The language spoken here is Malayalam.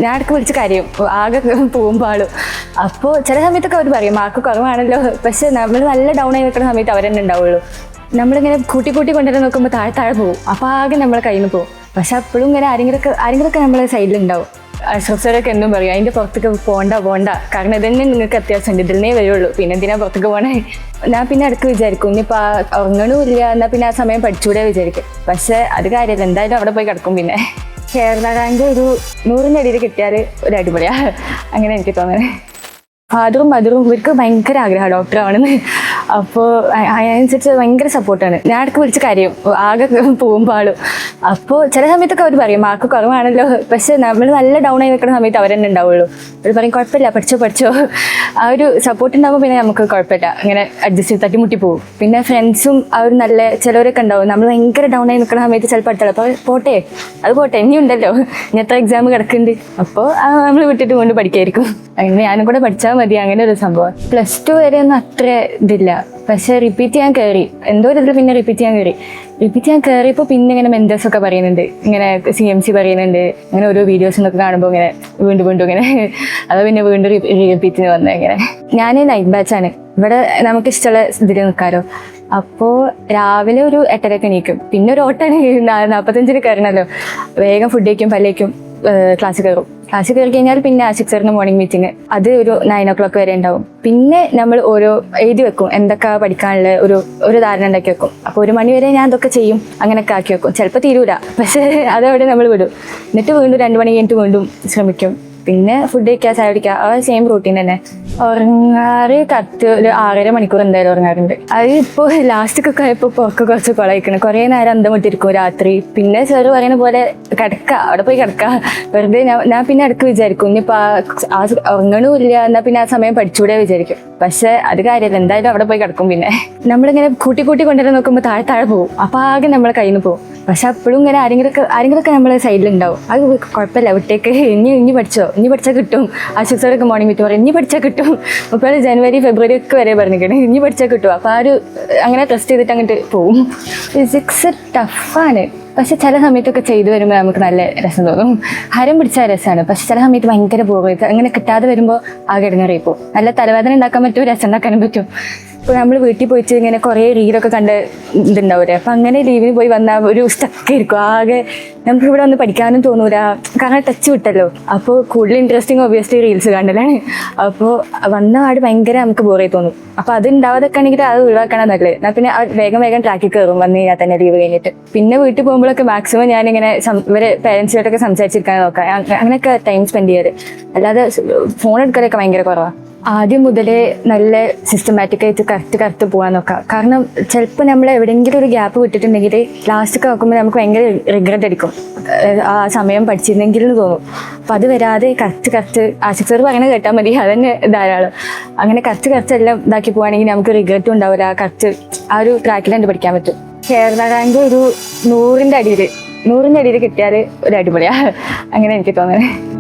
ഞാൻ ഇടയ്ക്ക് വിളിച്ച് കാര്യം ആകെ പോകുമ്പോഴും. അപ്പോൾ ചില സമയത്തൊക്കെ അവർ പറയും മാർക്ക് കുറവാണല്ലോ, പക്ഷെ നമ്മൾ നല്ല ഡൗൺ ആയി നിൽക്കുന്ന സമയത്ത് അവർ തന്നെ ഉണ്ടാവുള്ളൂ. നമ്മളിങ്ങനെ കൂട്ടി കൊണ്ടുവരാൻ നോക്കുമ്പോൾ താഴെ പോകും, അപ്പോൾ ആകെ നമ്മളെ കയ്യിൽ നിന്ന് പോകും. പക്ഷെ അപ്പോഴും ഇങ്ങനെ ആരെങ്കിലുമൊക്കെ നമ്മളെ സൈഡിലുണ്ടാവും. അഷ്റഫ്സറൊക്കെ എന്നും പറയും അതിൻ്റെ പുറത്തേക്ക് പോകണ്ട, കാരണം ഇതന്നെ നിങ്ങൾക്ക് അത്യാവശ്യമുണ്ട്, ഇതിൽ നിന്നേ വരുള്ളൂ, പിന്നെ എന്തിനാ പുറത്തേക്ക് പോകണേ. ഞാൻ പിന്നെ ഇടയ്ക്ക് വിചാരിക്കും ഇനിയിപ്പോൾ ഉറങ്ങണമില്ല എന്നാൽ പിന്നെ ആ സമയം പഠിച്ചുകൂടെ വിചാരിക്കും. പക്ഷെ അത് കാര്യമില്ല, എന്തായാലും അവിടെ പോയി കിടക്കും. പിന്നെ കേരള റാങ്ക് ഒരു 100ൻ്റെ അടിയിൽ കിട്ടിയാൽ ഒരു അടിപൊളിയാണ്, അങ്ങനെ എനിക്ക് തോന്നുന്നത്. ഫാദറും മദറും ഇവർക്ക് ഭയങ്കര ആഗ്രഹമാണ് ഡോക്ടർ ആവണമെന്ന്. അപ്പോൾ അതിനനുസരിച്ച് ഭയങ്കര സപ്പോർട്ടാണ്. ഞാൻ ഇടയ്ക്ക് വിളിച്ച് കാര്യം ആകെ പോകുമ്പോഴും. അപ്പോൾ ചില സമയത്തൊക്കെ അവർ പറയും മാർക്ക് കുറവാണല്ലോ, പക്ഷെ നമ്മൾ നല്ല ഡൗൺ ആയി നിൽക്കുന്ന സമയത്ത് അവർ തന്നെ ഉണ്ടാവുള്ളൂ. അവർ പറയും കുഴപ്പമില്ല, പഠിച്ചോ. ആ ഒരു സപ്പോർട്ട് ഉണ്ടാകുമ്പോൾ പിന്നെ നമുക്ക് കുഴപ്പമില്ല, അങ്ങനെ അഡ്ജസ്റ്റ് ചെയ്ത് തട്ടിമുട്ടി പോകും. പിന്നെ ഫ്രണ്ട്സും അവർ നല്ല ചിലവരൊക്കെ ഉണ്ടാവും. നമ്മൾ ഭയങ്കര ഡൗൺ ആയി നിൽക്കുന്ന സമയത്ത് ചിലപ്പോൾ അടുത്തുള്ള അപ്പോൾ പോട്ടെ ഇനിയുണ്ടല്ലോ, ഇനി എത്ര എക്സാം കിടക്കുന്നുണ്ട്, അപ്പോൾ നമ്മൾ വിട്ടിട്ട് കൊണ്ട് പഠിക്കായിരിക്കും. അങ്ങനെ ഞാനും കൂടെ പഠിച്ചാൽ മതി, അങ്ങനെ ഒരു സംഭവം. +2 വരെ ഒന്നും അത്ര ഇതില്ല, പക്ഷെ റിപ്പീറ്റ് ചെയ്യാൻ കയറി എന്തോ ഒരു ഇതിൽ. പിന്നെ റിപ്പീറ്റ് ചെയ്യാൻ കയറിയപ്പോൾ പിന്നെ ഇങ്ങനെ മെന്റേഴ്സൊക്കെ പറയുന്നുണ്ട്, ഇങ്ങനെ CMC പറയുന്നുണ്ട്, അങ്ങനെ ഓരോ വീഡിയോസിനൊക്കെ കാണുമ്പോൾ ഇങ്ങനെ വീണ്ടും ഇങ്ങനെ അത് പിന്നെ വീണ്ടും റിപ്പീറ്റിന് വന്നത്. ഇങ്ങനെ ഞാൻ നൈറ്റ് ബാച്ചാണ്, ഇവിടെ നമുക്ക് ഇഷ്ടമുള്ള ഇതിൽ നിൽക്കാമല്ലോ. അപ്പോൾ രാവിലെ ഒരു 8:30 എണീക്കും, പിന്നെ ഒരു ഓട്ടാണ് 45 കയറണമല്ലോ. വേഗം ഫുഡ് കഴിക്കും, പല്ലേക്കും, ക്ലാസ്സിൽ കയറി കഴിഞ്ഞാൽ പിന്നെ ആഷിഖ് സാറിന് മോർണിംഗ് മീറ്റിംഗ്, അത് ഒരു 9 o'clock വരെ ഉണ്ടാവും. പിന്നെ നമ്മൾ ഓരോ എഴുതി വെക്കും, എന്തൊക്കെ പഠിക്കാനുള്ള ഒരു ധാരണ ഉണ്ടാക്കി വെക്കും. അപ്പോൾ 1 മണി വരെ ഞാൻ അതൊക്കെ ചെയ്യും, അങ്ങനെയൊക്കെ ആക്കി വെക്കും. ചിലപ്പോൾ തീരൂല, പക്ഷേ അതവിടെ നമ്മൾ വിടും. എന്നിട്ട് വീണ്ടും 2 മണി കഴിഞ്ഞിട്ട് വീണ്ടും ശ്രമിക്കും. പിന്നെ ഫുഡ് കഴിക്കുക, ചായ കുടിക്കുക, ആ സെയിം റൂട്ടീൻ തന്നെ. ഉറങ്ങാറ് കറക്റ്റ് ഒരു 6.5 മണിക്കൂർ എന്തായാലും ഉറങ്ങാറുണ്ട്. അത് ഇപ്പോൾ ലാസ്റ്റൊക്കെ ആയപ്പോൾ ഒക്കെ കുറച്ച് കുളയിക്കണം, കുറേ നേരം അന്തം വിട്ടിരിക്കും രാത്രി. പിന്നെ സാറ് പറയുന്ന പോലെ അവിടെ പോയി കിടക്കുക വെറുതെ. ഞാൻ പിന്നെ ഇടയ്ക്ക് വിചാരിക്കും ഇനിയിപ്പോൾ ആ ഉറങ്ങണമില്ല എന്നാൽ പിന്നെ ആ സമയം പഠിച്ചുകൂടെ വിചാരിക്കും. പക്ഷെ അത് കാര്യമില്ല, എന്തായാലും അവിടെ പോയി കിടക്കും. പിന്നെ നമ്മളിങ്ങനെ കൂട്ടി കൊണ്ടുവരാൻ നോക്കുമ്പോൾ താഴെ പോകും, അപ്പോൾ ആകെ നമ്മളെ കയ്യിൽ നിന്ന് പോകും. പക്ഷെ അപ്പോഴും ഇങ്ങനെ ആരെങ്കിലുമൊക്കെ നമ്മളെ സൈഡിലുണ്ടാവും. അത് കുഴപ്പമില്ല, വിട്ടേക്ക്, ഇനി പഠിച്ചാൽ കിട്ടും. ആഷിഖ് സാറൊക്കെ മോർണിംഗ് മീറ്റ് പറയും ഇനി പഠിച്ചാൽ കിട്ടും. ഇപ്പോൾ ജനുവരി ഫെബ്രുവരി ഒക്കെ വരെ പറഞ്ഞിരിക്കണേ ഇനി പഠിച്ചാൽ കിട്ടും. അപ്പോൾ അങ്ങനെ ടെസ്റ്റ് ചെയ്തിട്ട് അങ്ങോട്ട് പോകും. ഫിസിക്സ് ടഫാണ്, പക്ഷെ ചില സമയത്തൊക്കെ ചെയ്തു വരുമ്പോൾ നമുക്ക് നല്ല രസം തോന്നും. ഹരം പിടിച്ചാൽ രസമാണ്, പക്ഷെ ചില സമയത്ത് ഭയങ്കര ബോറായിട്ട് അങ്ങനെ കിട്ടാതെ വരുമ്പോൾ ആകെ ഇടങ്ങേറായി പോകും. നല്ല തലവേദന ഉണ്ടാക്കാൻ പറ്റും, രസം ഉണ്ടാക്കാനും പറ്റും. ഇപ്പോൾ നമ്മൾ വീട്ടിൽ പോയിട്ട് ഇങ്ങനെ കുറേ റീലൊക്കെ കണ്ട് ഇതുണ്ടാവില്ലേ, അപ്പം അങ്ങനെ ലീവിന് പോയി വന്നാൽ ഒരു സ്റ്റക്കായിരിക്കും ആകെ. നമുക്ക് ഇവിടെ വന്ന് പഠിക്കാനും തോന്നൂല, കാരണം ടച്ച് വിട്ടല്ലോ. അപ്പോൾ കൂടുതൽ ഇൻട്രസ്റ്റിംഗ് ഒബ്വിയസ്ലി റീൽസ് കണ്ടലാണ്. അപ്പോൾ വന്ന പാട് ഭയങ്കര നമുക്ക് ബോറായി തോന്നും. അപ്പോൾ അത് ഉണ്ടാവാതൊക്കെ ആണെങ്കിൽ അത് ഒഴിവാക്കണം നല്ലത്. എന്നാൽ പിന്നെ വേഗം ട്രാക്കിൽ കയറും വന്ന് കഴിഞ്ഞാൽ തന്നെ ലീവ് കഴിഞ്ഞിട്ട്. പിന്നെ വീട്ടിൽ പോകുമ്പോഴൊക്കെ മാക്സിമം ഞാനിങ്ങനെ ഇവരെ പേരൻസിനായിട്ടൊക്കെ സംസാരിച്ചിരിക്കാൻ നോക്കാം, അങ്ങനെയൊക്കെ ടൈം സ്പെൻഡ് ചെയ്യാറ്. അല്ലാതെ ഫോൺ എടുക്കലൊക്കെ ഭയങ്കര കുറവാണ്. ആദ്യം മുതലേ നല്ല സിസ്റ്റമാറ്റിക്കായിട്ട് കറക്റ്റ് പോകാൻ നോക്കാം. കാരണം ചിലപ്പോൾ നമ്മൾ എവിടെയെങ്കിലും ഒരു ഗ്യാപ്പ് വിട്ടിട്ടുണ്ടെങ്കിൽ ലാസ്റ്റൊക്കെ നോക്കുമ്പോൾ നമുക്ക് ഭയങ്കര റിഗ്രറ്റ് അടിക്കും, ആ സമയം പഠിച്ചിരുന്നെങ്കിൽ എന്ന് തോന്നും. അപ്പോൾ അത് വരാതെ കറക്റ്റ് ആഷിഖ് സാർ പറയുന്നത് കേട്ടാൽ മതി, അതന്നെ ധാരാളം. അങ്ങനെ കറക്റ്റ് എല്ലാം ഇതാക്കി പോവുകയാണെങ്കിൽ നമുക്ക് റിഗ്രറ്റും ഉണ്ടാവില്ല, കറക്റ്റ് ആ ഒരു ട്രാക്കിൽ തന്നെ പഠിക്കാൻ പറ്റും. കേരള റാങ്ക് ഒരു 100ൻ്റെ അടിയിൽ കിട്ടിയാൽ ഒരു അടിപൊളിയാണ്, അങ്ങനെ എനിക്ക് തോന്നുന്നത്.